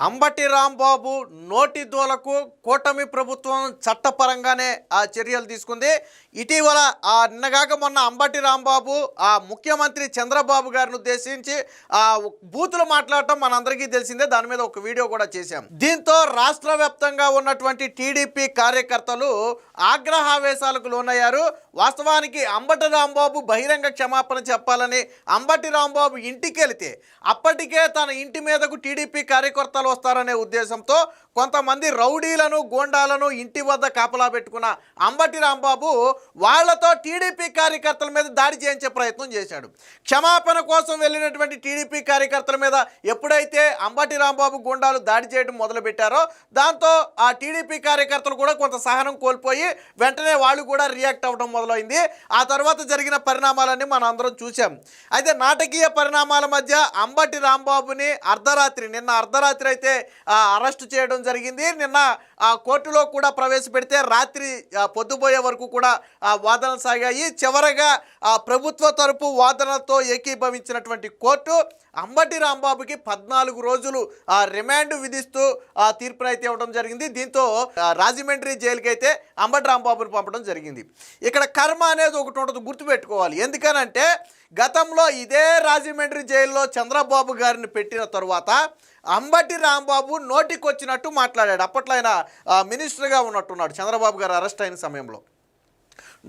అంబటి రాంబాబు నోటి దూలకు కూటమి ప్రభుత్వం చట్టపరంగానే ఆ చర్యలు తీసుకుంది. ఇటీవల నిన్నగాక మొన్న అంబటి రాంబాబు ముఖ్యమంత్రి చంద్రబాబు గారిని ఉద్దేశించి బూతులు మాట్లాడటం మనందరికీ తెలిసిందే. దాని మీద ఒక వీడియో కూడా చేశాం. దీంతో రాష్ట్ర వ్యాప్తంగా ఉన్నటువంటి టీడీపీ కార్యకర్తలు ఆగ్రహావేశాలకు లోనయ్యారు. వాస్తవానికి అంబటి రాంబాబు బహిరంగ క్షమాపణ చెప్పాలని అంబటి రాంబాబు ఇంటికి వెళితే అప్పటికే తన ఇంటి మీదకు టీడీపీ కార్యకర్తలు వస్తారనే ఉద్దేశంతో కొంతమంది రౌడీలను గోండాలను ఇంటి వద్ద కాపలా పెట్టుకున్న అంబటి రాంబాబు వాళ్లతో టీడీపీ కార్యకర్తల మీద దాడి చేయించే ప్రయత్నం చేశాడు. క్షమాపణ కోసం వెళ్ళినటువంటి టీడీపీ కార్యకర్తల మీద ఎప్పుడైతే అంబటి రాంబాబు గోండాలు దాడి చేయడం మొదలుపెట్టారో దాంతో ఆ టీడీపీ కార్యకర్తలు కూడా కొంత సహనం కోల్పోయి వెంటనే వాళ్ళు కూడా రియాక్ట్ అవ్వడం మొదలైంది. ఆ తర్వాత జరిగిన పరిణామాలన్నీ మనం అందరం చూసాం. అయితే నాటకీయ పరిణామాల మధ్య అంబటి రాంబాబుని నిన్న అర్ధరాత్రి అయితే అరెస్టు చేయడం జరిగింది. నిన్న కోర్టులో కూడా ప్రవేశపెడితే రాత్రి పొద్దుపోయే వరకు కూడా వాదనలు సాగాయి. చివరగా ప్రభుత్వ తరపు వాదనలతో ఏకీభవించినటువంటి కోర్టు అంబటి రాంబాబుకి 14 రోజులు రిమాండ్ విధిస్తూ తీర్పునైతే ఇవ్వడం జరిగింది. దీంతో రాజమండ్రి జైలుకి అయితే అంబటి రాంబాబుని పంపడం జరిగింది. ఇక్కడ కర్మ అనేది ఒకటి ఉంటుంది, గుర్తుపెట్టుకోవాలి. ఎందుకనంటే గతంలో ఇదే రాజమండ్రి జైల్లో చంద్రబాబు గారిని పెట్టిన తరువాత అంబటి రాంబాబు నోటికొచ్చినట్టు మాట్లాడాడు. అప్పట్లో ఆయన మినిస్టర్గా ఉన్నట్టున్నాడు చంద్రబాబు గారు అరెస్ట్ అయిన సమయంలో.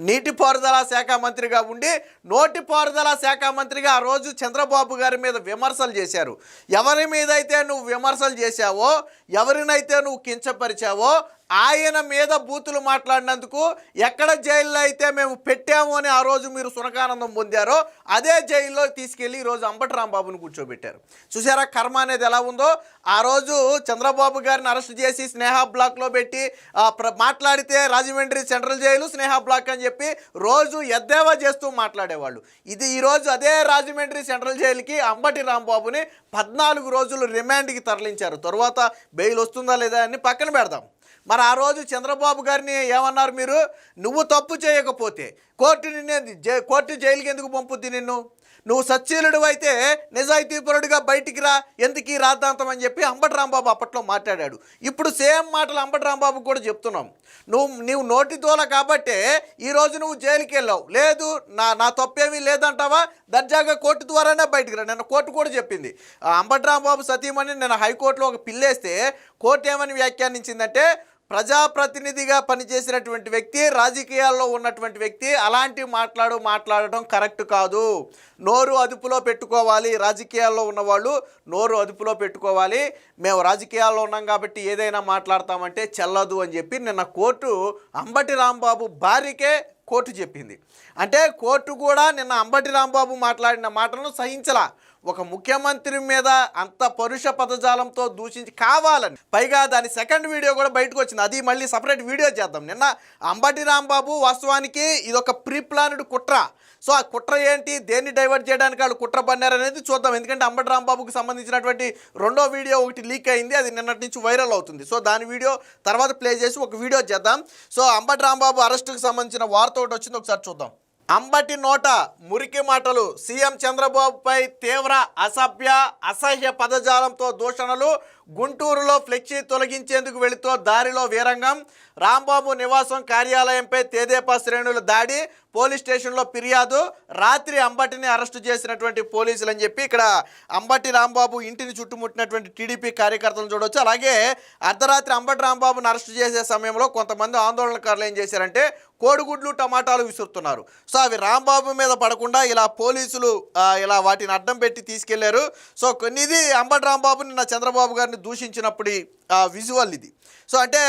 నీటిపారుదల శాఖ మంత్రిగా ఉండి నోటిపారుదల శాఖ మంత్రిగా ఆ రోజు చంద్రబాబు గారి మీద విమర్శలు చేశారు. ఎవరి మీద అయితే నువ్వు విమర్శలు చేశావో, ఎవరినైతే నువ్వు కించపరిచావో ఆయన మీద బూతులు మాట్లాడినందుకు ఎక్కడ జైల్లో అయితే మేము పెట్టాము అని ఆ రోజు మీరు సునకానందం పొందారో అదే జైల్లో తీసుకెళ్ళి ఈరోజు అంబటి రాంబాబుని కూర్చోబెట్టారు. చూసారా కర్మ అనేది ఎలా ఉందో. ఆ రోజు చంద్రబాబు గారిని అరెస్ట్ చేసి స్నేహ బ్లాక్లో పెట్టి మాట్లాడితే రాజమండ్రి సెంట్రల్ జైలు స్నేహ బ్లాక్ అని చెప్పి రోజు ఎద్దేవా చేస్తూ మాట్లాడేవాళ్ళు. ఈరోజు అదే రాజమండ్రి సెంట్రల్ జైలుకి అంబటి రాంబాబుని 14 రోజులు రిమాండ్కి తరలించారు. తర్వాత బెయిల్ వస్తుందా లేదా అని పక్కన పెడదాం. మరి ఆ రోజు చంద్రబాబు గారిని ఏమన్నారు మీరు? నువ్వు తప్పు చేయకపోతే కోర్టు జైలుకి ఎందుకు పంపుద్ది నిన్ను? నువ్వు సచ్చీలుడు అయితే నిజాయితీపరుడుగా బయటికి రా, ఎందుకు ఈ రాద్ధాంతం అని చెప్పి అంబటి రాంబాబు అప్పట్లో మాట్లాడాడు. ఇప్పుడు సేమ్ మాటలు అంబటి రాంబాబు కూడా చెప్తున్నాం. నువ్వు నోటి తోల కాబట్టే ఈరోజు నువ్వు జైలుకి వెళ్ళావు. లేదు నా తప్పేమీ లేదంటావా? దర్జాగా కోర్టు ద్వారానే బయటికి రా. నిన్న కోర్టు కూడా చెప్పింది. అంబటి రాంబాబు సతీమణి నిన్న హైకోర్టులో ఒక పిల్లేస్తే కోర్టు ఏమని వ్యాఖ్యానించిందంటే ప్రజాప్రతినిధిగా పనిచేసినటువంటి వ్యక్తి, రాజకీయాల్లో ఉన్నటువంటి వ్యక్తి అలాంటి మాట్లాడటం కరెక్ట్ కాదు. నోరు అదుపులో పెట్టుకోవాలి. రాజకీయాల్లో ఉన్నవాళ్ళు నోరు అదుపులో పెట్టుకోవాలి. మేము రాజకీయాల్లో ఉన్నాం కాబట్టి ఏదైనా మాట్లాడతామంటే చెల్లదు అని చెప్పి నిన్న కోర్టు అంబటి రాంబాబు భార్యకే కోర్టు చెప్పింది. అంటే కోర్టు కూడా నిన్న అంబటి రాంబాబు మాట్లాడిన మాటలను సహించలా. ఒక ముఖ్యమంత్రి మీద అంత పరుష పదజాలంతో దూషించి కావాలని, పైగా దాని సెకండ్ వీడియో కూడా బయటకు వచ్చింది. అది మళ్ళీ సపరేట్ వీడియో చేద్దాం. నిన్న అంబటి రాంబాబు వాస్తవానికి ఇదొక ప్రీ ప్లాన్డ్ కుట్ర. సో ఆ కుట్ర ఏంటి, దేన్ని డైవర్ట్ చేయడానికి వాళ్ళు కుట్ర పన్నారు అనేది చూద్దాం. ఎందుకంటే అంబటి రాంబాబుకి సంబంధించినటువంటి రెండో వీడియో ఒకటి లీక్ అయింది, అది నిన్నటి నుంచి వైరల్ అవుతుంది. సో దాని వీడియో తర్వాత ప్లే చేసి ఒక వీడియో చేద్దాం. సో అంబటి రాంబాబు అరెస్టుకు సంబంధించిన వార్త ఒకటి వచ్చింది, ఒకసారి చూద్దాం. అంబటి నోట మురికి మాటలు, సీఎం చంద్రబాబుపై తీవ్ర అసహ్య పదజాలంతో దూషణలు, గుంటూరులో ఫ్లెక్సీ తొలగించేందుకు వెళుతూ దారిలో వీరంగం, రాంబాబు నివాసం కార్యాలయంపై తెదేపా శ్రేణుల దాడి, పోలీస్ స్టేషన్లో ఫిర్యాదు, రాత్రి అంబటిని అరెస్టు చేసినటువంటి పోలీసులు అని చెప్పి ఇక్కడ అంబటి రాంబాబు ఇంటిని చుట్టుముట్టినటువంటి టీడీపీ కార్యకర్తలను చూడవచ్చు. అలాగే అర్ధరాత్రి అంబటి రాంబాబుని అరెస్టు చేసే సమయంలో కొంతమంది ఆందోళనకారులు ఏం చేశారంటే కోడిగుడ్లు టమాటాలు విసురుతున్నారు. సో అవి రాంబాబు మీద పడకుండా ఇలా పోలీసులు ఇలా వాటిని అడ్డం పెట్టి తీసుకెళ్లారు. సో ఇది అంబటి రాంబాబు నిన్న చంద్రబాబు గారిని దూషించినప్పుడు విజువల్ ఇది. సో అంటే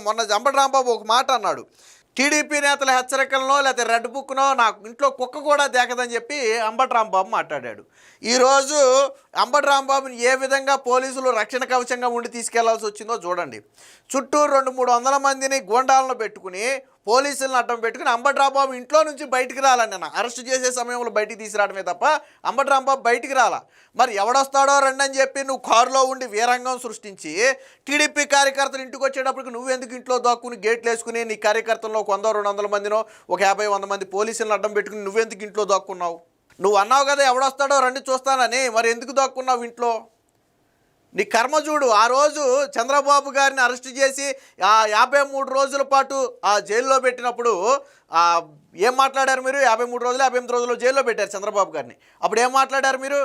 మొన్న అంబటి రాంబాబు ఒక మాట అన్నాడు, టీడీపీ నేతల హెచ్చరికలనో లేకపోతే రెడ్ బుక్నో నాకు ఇంట్లో కుక్క కూడా దేకదని చెప్పి అంబటి రాంబాబు మాట్లాడాడు. ఈరోజు అంబటి రాంబాబుని ఏ విధంగా పోలీసులు రక్షణ కవచంగా ఉండి తీసుకెళ్లాల్సి వచ్చిందో చూడండి. చుట్టూ 200-300 మందిని గోండాలను పెట్టుకుని పోలీసులను అడ్డం పెట్టుకుని అంబటి రాంబాబు ఇంట్లో నుంచి బయటికి రాలని నేను అరెస్ట్ చేసే సమయంలో బయటికి తీసుకురావడమే తప్ప అంబటి రాంబాబు బయటికి రాలా. మరి ఎవడొస్తాడో రండి అని చెప్పి నువ్వు కారులో ఉండి వీరంగం సృష్టించి టీడీపీ కార్యకర్తలు ఇంటికి వచ్చేటప్పటికి నువ్వెందుకు ఇంట్లో దాక్కుని గేట్లు వేసుకుని నీ కార్యకర్తల్లో 100-200 మందినో ఒక 50-100 మంది పోలీసులను అడ్డం పెట్టుకుని నువ్వెందుకు ఇంట్లో దాక్కున్నావు? నువ్వు అన్నావు కదా ఎవడొస్తాడో రండి చూస్తానని, మరి ఎందుకు దాక్కున్నావు ఇంట్లో? నీ కర్మ చూడు. ఆ రోజు చంద్రబాబు గారిని అరెస్ట్ చేసి 53 రోజుల పాటు ఆ జైల్లో పెట్టినప్పుడు ఆ, ఏం మాట్లాడారు మీరు? 53 రోజులు 58 రోజులు జైల్లో పెట్టారు చంద్రబాబు గారిని. అప్పుడు ఏం మాట్లాడారు మీరు?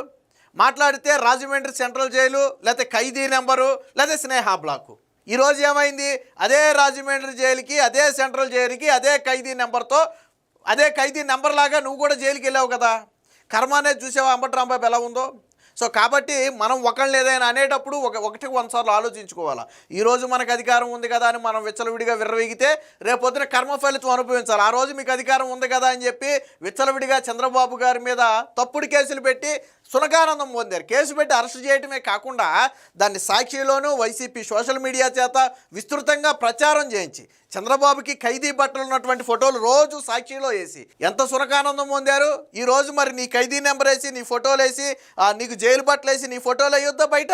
మాట్లాడితే రాజమండ్రి సెంట్రల్ జైలు, లేకపోతే ఖైదీ నెంబరు, లేకపోతే స్నేహ బ్లాకు. ఈరోజు ఏమైంది? అదే రాజమండ్రి జైలుకి, అదే సెంట్రల్ జైలుకి, అదే ఖైదీ నెంబర్తో, అదే ఖైదీ నెంబర్ లాగా నువ్వు కూడా జైలుకి వెళ్ళావు కదా. కర్మ అనేది చూసావా అంబటి రాంబాబు ఎలా ఉందో? సో కాబట్టి మనం ఒకళ్ళు ఏదైనా అనేటప్పుడు ఒకటికి 100 సార్లు ఆలోచించుకోవాలా. ఈరోజు మనకు అధికారం ఉంది కదా అని మనం విచ్చలవిడిగా విర్రవీగితే రేపొద్దున కర్మ ఫలితం అనుభవించాలి. ఆ రోజు మీకు అధికారం ఉంది కదా అని చెప్పి విచ్చలవిడిగా చంద్రబాబు గారి మీద తప్పుడు కేసులు పెట్టి సునకానందం పొందారు. కేసు పెట్టి అరెస్ట్ చేయడమే కాకుండా దాన్ని సాక్షిలోనూ వైసీపీ సోషల్ మీడియా చేత విస్తృతంగా ప్రచారం చేయించి చంద్రబాబుకి ఖైదీ బట్టలు ఉన్నటువంటి ఫోటోలు రోజు సాక్షిలో వేసి ఎంత సునకానందం పొందారు. ఈరోజు మరి నీ ఖైదీ నెంబర్ వేసి, నీ ఫోటోలు వేసి, నీకు జైలు బట్టలు వేసి నీ ఫోటోలు వేయొద్దా బయట?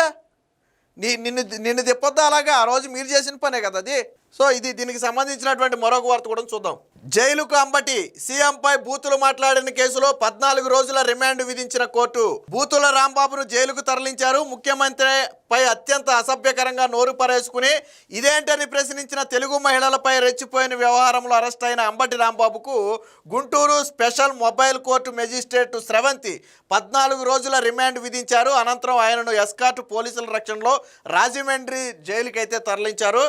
నిన్ను తిప్పొద్దా అలాగా? ఆ రోజు మీరు చేసిన పనే కదా అది. సో దీనికి సంబంధించినటువంటి మరొక వార్త కూడా చూద్దాం. జైలుకు అంబటి, సీఎంపై బూతులు మాట్లాడిన కేసులో 14 రోజుల రిమాండ్ విధించిన కోర్టు. బూతుల రాంబాబును జైలుకు తరలించారు. ముఖ్యమంత్రిపై అత్యంత అసభ్యకరంగా నోరు పరేసుకుని ఇదేంటని ప్రశ్నించిన తెలుగు మహిళలపై రెచ్చిపోయిన వ్యవహారంలో అరెస్ట్ అయిన అంబటి రాంబాబుకు Guntur special mobile court magistrate Sravanthi 14 రోజుల రిమాండ్ విధించారు. అనంతరం ఆయనను ఎస్కార్ట్ పోలీసుల రక్షణలో రాజమండ్రి జైలుకైతే తరలించారు.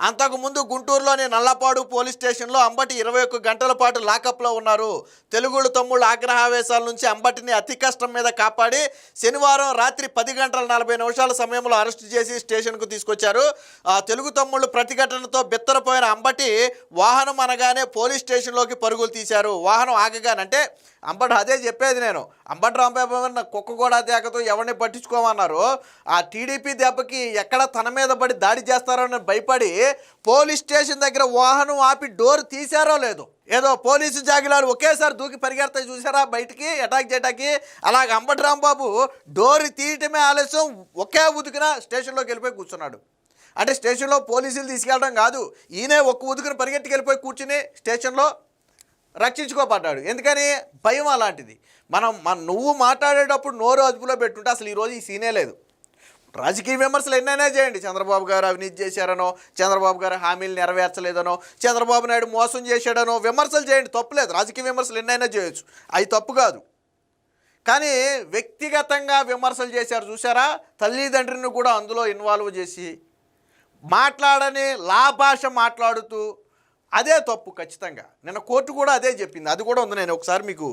అంతకుముందు గుంటూరులోని నల్లపాడు పోలీస్ స్టేషన్లో అంబటి 21 గంటల పాటు లాకప్లో ఉన్నారు. తెలుగుడు తమ్ముళ్ళ ఆగ్రహావేశాల నుంచి అంబటిని అతి కష్టం మీద కాపాడి శనివారం రాత్రి 10 గంటల 40 నిమిషాల సమయంలో అరెస్టు చేసి స్టేషన్కు తీసుకొచ్చారు. తెలుగు తమ్ముళ్ళు ప్రతిఘటనతో బిత్తరపోయిన అంబటి వాహనం అనగానే పోలీస్ స్టేషన్లోకి పరుగులు తీశారు. వాహనం ఆగగానంటే అంబటి అదే చెప్పేది నేను, అంబటి రాంబాబు కుక్క కూడా తేకతో ఎవరిని పట్టించుకోమన్నారు. ఆ టీడీపీ దెబ్బకి ఎక్కడ తన మీద పడి దాడి చేస్తారని భయపడి పోలీస్ స్టేషన్ దగ్గర వాహనం ఆపి డోర్ తీశారో లేదు, ఏదో పోలీసు జాగిలాలు ఒకేసారి దూకి పరిగెడతాయి చూసారా బయటికి అటాక్ చేయడానికి. అలాగే అంబటి రాంబాబు డోర్ తీయటమే ఆలస్యం, ఒకే ఉదికిన స్టేషన్లోకి వెళ్ళిపోయి కూర్చున్నాడు. అంటే స్టేషన్లో పోలీసులు తీసుకెళ్ళడం కాదు, ఈయనే ఒక్క ఉదుకుని పరిగెట్టుకు వెళ్ళిపోయి కూర్చుని స్టేషన్లో రక్షించుకోబడ్డాడు. ఎందుకని? భయం అలాంటిది. నువ్వు మాట్లాడేటప్పుడు నోరు అదుపులో పెట్టుంటే అసలు ఈరోజు ఈ సీనే లేదు. రాజకీయ విమర్శలు ఎన్నైనా చేయండి, చంద్రబాబు గారు అవినీతి చేశారనో, చంద్రబాబు గారు హామీలు నెరవేర్చలేదనో, చంద్రబాబు నాయుడు మోసం చేశాడనో విమర్శలు చేయండి, తప్పులేదు. రాజకీయ విమర్శలు ఎన్నైనా చేయొచ్చు, అవి తప్పు కాదు. కానీ వ్యక్తిగతంగా విమర్శలు చేశారు చూసారా, తల్లిదండ్రిని కూడా అందులో ఇన్వాల్వ్ చేసి మాట్లాడని లాభాష మాట్లాడుతూ, అదే తప్పు ఖచ్చితంగా. నిన్న కోర్టు కూడా అదే చెప్పింది, అది కూడా ఉంది, నేను ఒకసారి మీకు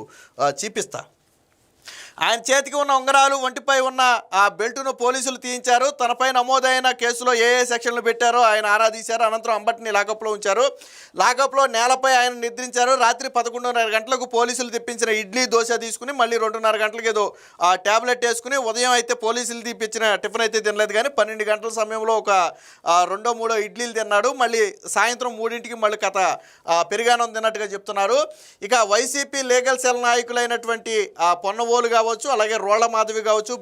చూపిస్తా. ఆయన చేతికి ఉన్న ఉంగరాలు, ఒంటిపై ఉన్న ఆ బెల్టును పోలీసులు తీయించారు. తనపై నమోదైన కేసులో ఏ సెక్షన్లు పెట్టారో ఆయన ఆరాధించారు. అనంతరం అంబటిని లాకప్లో ఉంచారు. లాకప్లో నేలపై ఆయన నిద్రించారు. రాత్రి 11:30 గంటలకు పోలీసులు తెప్పించిన ఇడ్లీ దోశ తీసుకుని మళ్ళీ 2:30 గంటలకు ఏదో ట్యాబ్లెట్ వేసుకుని, ఉదయం అయితే పోలీసులు తెప్పించిన టిఫిన్ అయితే తినలేదు, కానీ 12 గంటల సమయంలో ఒక 2-3 ఇడ్లీలు తిన్నాడు. మళ్ళీ సాయంత్రం 3ంటికి మళ్ళీ కథ పెరిగానం తిన్నట్టుగా చెప్తున్నారు. ఇక వైసీపీ లీగల్ సెల్ నాయకులైనటువంటి పొన్నవోలు కావచ్చు, అలాగే రోళ్ల మాధవి కావచ్చు,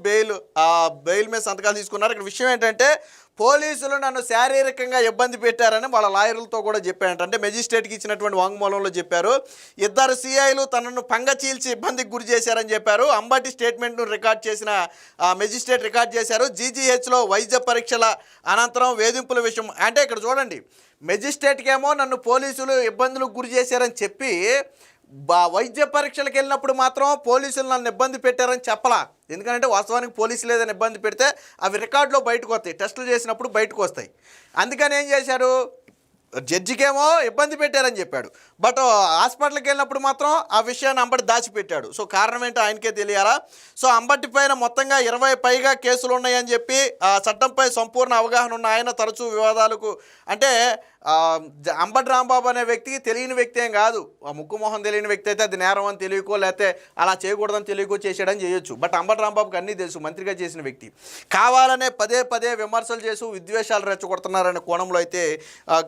బెయిల్ మీద సంతకాలు తీసుకున్నారు. ఇక్కడ విషయం ఏంటంటే పోలీసులు నన్ను శారీరకంగా ఇబ్బంది పెట్టారని వాళ్ళ లాయర్లతో కూడా చెప్పారంట. అంటే మెజిస్ట్రేట్కి ఇచ్చినటువంటి వాంగ్మూలంలో చెప్పారు. 2 సిఐలు తనను పంగ చీల్చి ఇబ్బందికి గురి చేశారని చెప్పారు. అంబటి స్టేట్మెంట్ను రికార్డ్ చేసిన మెజిస్ట్రేట్ రికార్డ్ చేశారు. జీజీహెచ్లో వైద్య పరీక్షల అనంతరం వేధింపుల విషయం అంటే ఇక్కడ చూడండి, మెజిస్ట్రేట్కి ఏమో నన్ను పోలీసులు ఇబ్బందులకు గురి చేశారని చెప్పి, వైద్య పరీక్షలకు వెళ్ళినప్పుడు మాత్రం పోలీసులు నన్ను ఇబ్బంది పెట్టారని చెప్పలా. ఎందుకంటే వాస్తవానికి పోలీసులు ఏదైనా ఇబ్బంది పెడితే అవి రికార్డులో బయటకు వస్తాయి, టెస్టులు చేసినప్పుడు బయటకు వస్తాయి. అందుకని ఏం చేశారు, జడ్జికేమో ఇబ్బంది పెట్టారని చెప్పాడు, బట్ హాస్పిటల్కి వెళ్ళినప్పుడు మాత్రం ఆ విషయాన్ని అంబటి దాచిపెట్టాడు. సో కారణం ఏంటో ఆయనకే తెలియాలా. సో అంబటి పైన మొత్తంగా 20 పైగా కేసులు ఉన్నాయని చెప్పి చట్టంపై సంపూర్ణ అవగాహన ఉన్న ఆయన తరచూ వివాదాలకు, అంటే అంబటి రాంబాబు అనే వ్యక్తికి తెలియని వ్యక్తి ఏం కాదు. ముక్కు మొహం తెలియని వ్యక్తి అయితే అది నేరం అని తెలియకో, లేకపోతే అలా చేయకూడదని తెలియకో చేసాడని చేయొచ్చు. బట్ అంబటి రాంబాబుకి అన్నీ తెలుసు, మంత్రిగా చేసిన వ్యక్తి. కావాలనే పదే విమర్శలు చేసి విద్వేషాలు రెచ్చగొడుతున్నారనే కోణంలో అయితే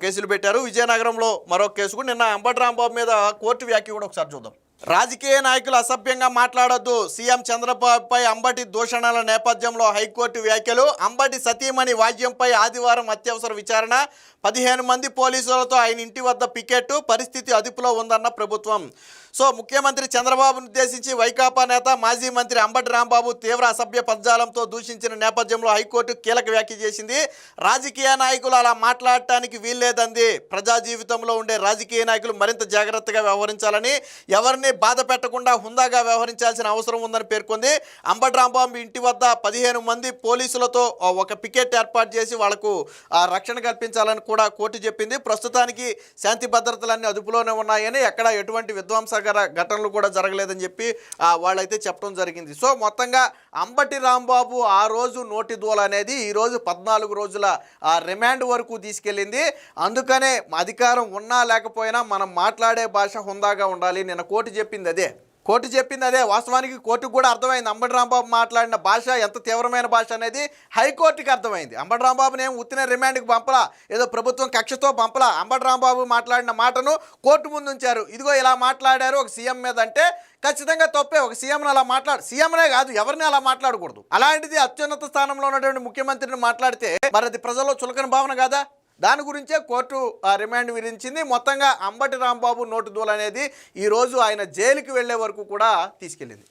కేసులు పెట్టారు. విజయనగరంలో మరో కేసు కూడా నిన్న అంబటి రాంబాబు మీద కోర్టు వ్యాఖ్య కూడా ఒకసారి చూద్దాం. రాజకీయ నాయకులు అసభ్యంగా మాట్లాడొద్దు, సీఎం చంద్రబాబుపై అంబటి దూషణల నేపథ్యంలో హైకోర్టు వ్యాఖ్యలు. అంబటి సతీమణి వాద్యంపై ఆదివారం అత్యవసర విచారణ. 15 మంది పోలీసులతో ఆయన ఇంటి వద్ద పికెట్. పరిస్థితి అదుపులో ఉందన్న ప్రభుత్వం. సో ముఖ్యమంత్రి చంద్రబాబును ఉద్దేశించి వైకాపా నేత మాజీ మంత్రి అంబటి రాంబాబు తీవ్ర అసభ్య పదజాలంతో దూషించిన నేపథ్యంలో హైకోర్టు కీలక వ్యాఖ్య చేసింది. రాజకీయ నాయకులు అలా మాట్లాడటానికి వీల్లేదంది. ప్రజా జీవితంలో ఉండే రాజకీయ నాయకులు మరింత జాగ్రత్తగా వ్యవహరించాలని, ఎవరిని బాధ పెట్టకుండా హుందాగా వ్యవహరించాల్సిన అవసరం ఉందని పేర్కొంది. అంబటి రాంబాబు ఇంటి వద్ద 15 మంది పోలీసులతో ఒక పికెట్ ఏర్పాటు చేసి వాళ్లకు రక్షణ కల్పించాలని కూడా కోర్టు చెప్పింది. ప్రస్తుతానికి శాంతి భద్రతలన్నీ అదుపులోనే ఉన్నాయని, ఎక్కడ ఎటువంటి విధ్వంసకర ఘటనలు కూడా జరగలేదని చెప్పి వాళ్ళైతే చెప్పడం జరిగింది. సో మొత్తంగా అంబటి రాంబాబు ఆ రోజు నోటి దూల అనేది ఈరోజు 14 రోజుల రిమాండ్ వరకు తీసుకెళ్ళింది. అందుకనే అధికారం ఉన్నా లేకపోయినా మనం మాట్లాడే భాష హుందాగా ఉండాలి. నిన్న కోర్టు చెప్పింది అదే. వాస్తవానికి కోర్టుకు కూడా అర్థమైంది అంబటి రాంబాబు మాట్లాడిన భాష ఎంత తీవ్రమైన భాష అనేది హైకోర్టుకి అర్థమైంది. అంబటి రాంబాబుని ఏం ఉత్తిన రిమాండ్కి పంపలా, ఏదో ప్రభుత్వం కక్షతో పంపలా. అంబటి రాంబాబు మాట్లాడిన మాటను కోర్టు ముందు ఉంచారు. ఇదిగో ఇలా మాట్లాడారు ఒక సీఎం మీద అంటే ఖచ్చితంగా తప్పే. ఒక సీఎంని అలా సీఎంనే కాదు ఎవరిని అలా మాట్లాడకూడదు. అలాంటిది అత్యున్నత స్థానంలో ఉన్నటువంటి ముఖ్యమంత్రిని మాట్లాడితే మరి అది ప్రజల్లో చులకన భావన కాదా? దాని గురించే కోర్టు రిమాండ్ విధించింది. మొత్తంగా అంబటి రాంబాబు నోటు దూల అనేది ఈరోజు ఆయన జైలుకి వెళ్లే వరకు కూడా తీసుకెళ్ళింది.